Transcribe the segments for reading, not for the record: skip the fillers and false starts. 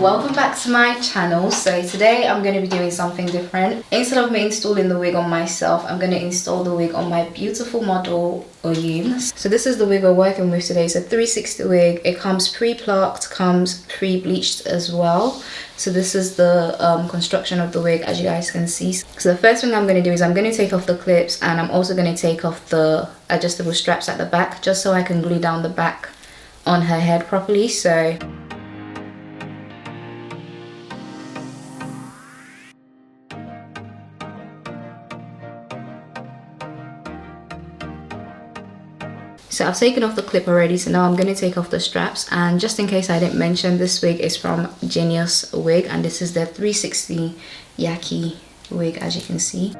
welcome back to my channel. So today I'm going to be doing something different. Instead of me installing the wig on myself, I'm going to install the wig on my beautiful model Oyin. So this is the wig we're working with today. It's a 360 wig. It comes pre-plucked, comes pre-bleached as well. So this is the construction of the wig, as you guys can see. So the first thing I'm going to do is I'm going to take off the clips, and I'm also going to take off the adjustable straps at the back, just so I can glue down the back on her head properly. So I've taken off the clip already, so now I'm going to take off the straps. And just in case I didn't mention, this wig is from Geniuswigs, and this is their 360 Yaki wig, as you can see.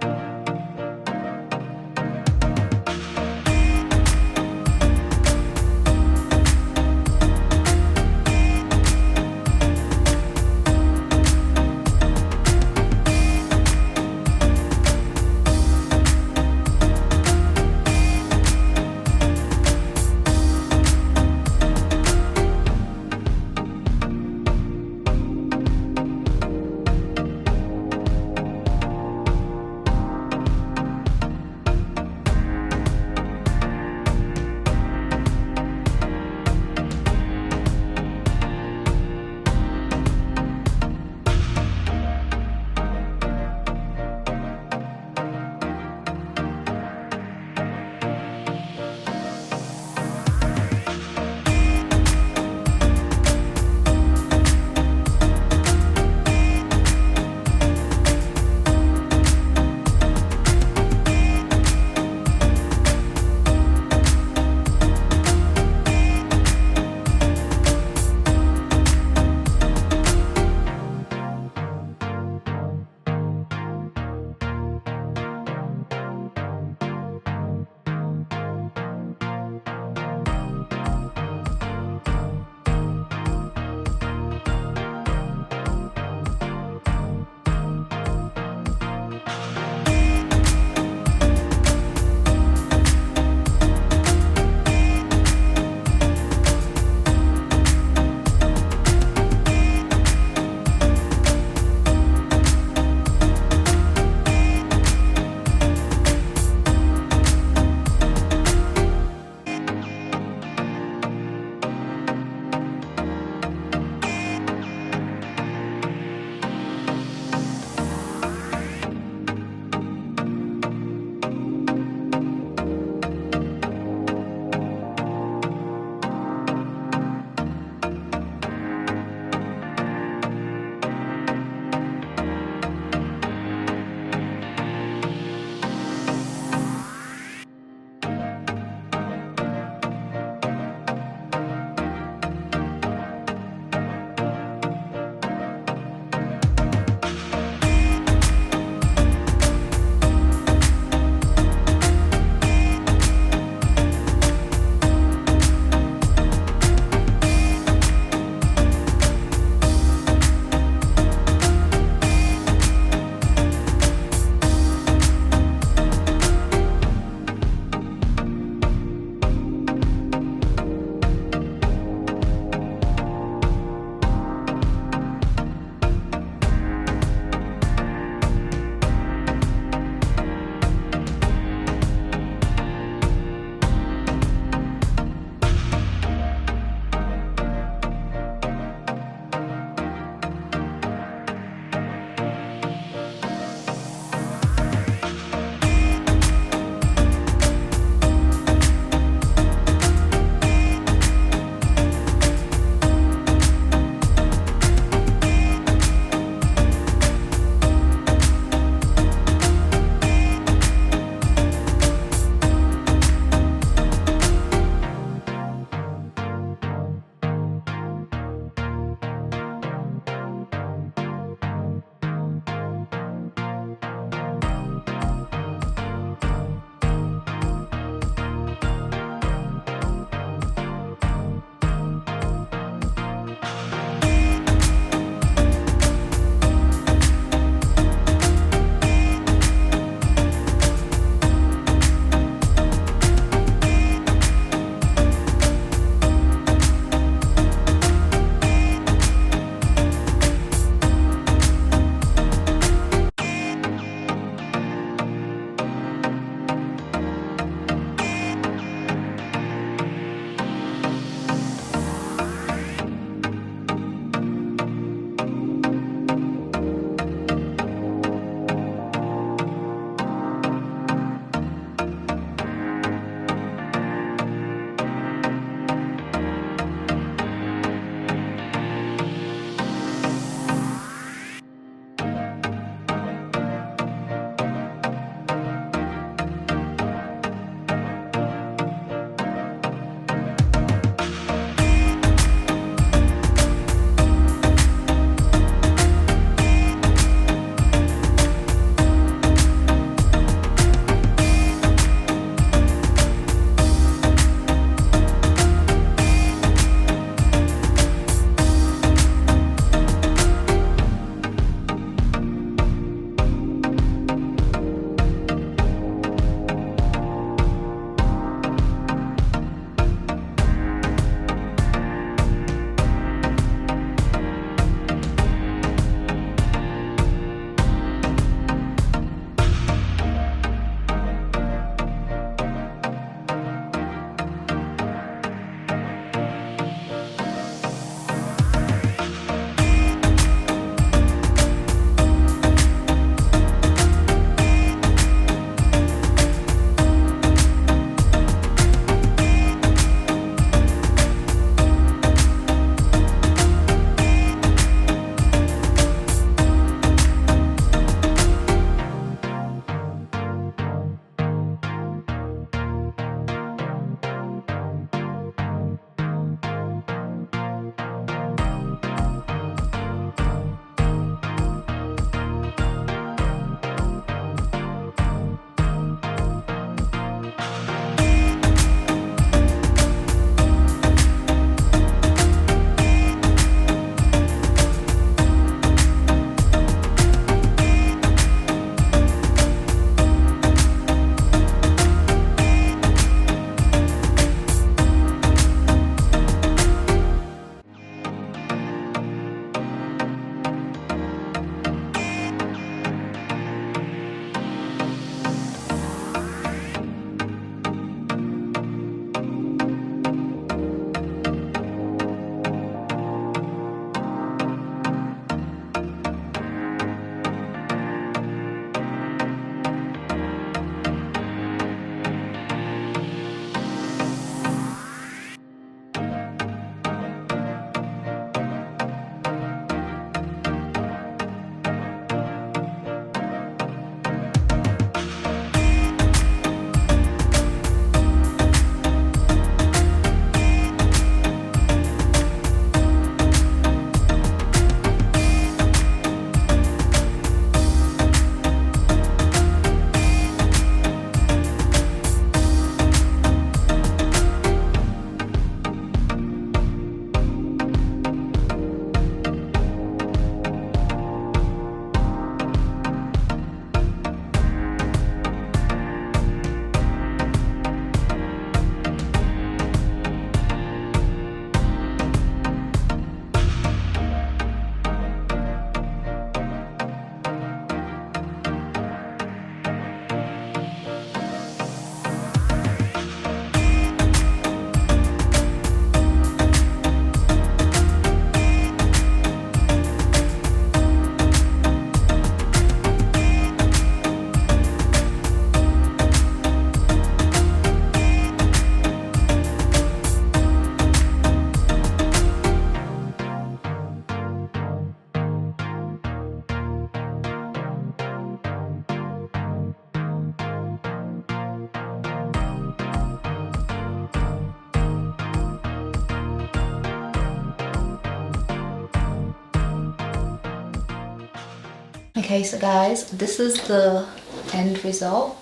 Okay, so guys, this is the end result.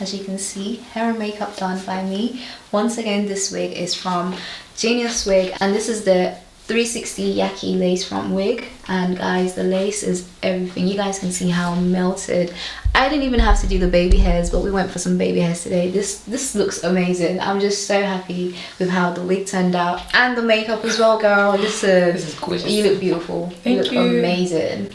As you can see, hair and makeup done by me. Once again, this wig is from Geniuswigs, and this is the 360 yaki lace from Wig. And guys, the lace is everything. You guys can see how melted. I didn't even have to do the baby hairs, but we went for some baby hairs today. This looks amazing. I'm just so happy with how the wig turned out, and the makeup as well, girl. Listen, this is gorgeous. You look beautiful. Thank you. Amazing.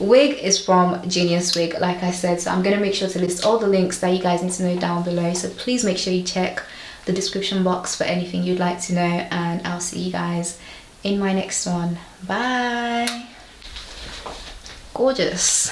Wig is from Geniuswigs, like I said, so I'm going to make sure to list all the links that you guys need to know down below, so please make sure you check the description box for anything you'd like to know, and I'll see you guys in my next one. Bye. Gorgeous.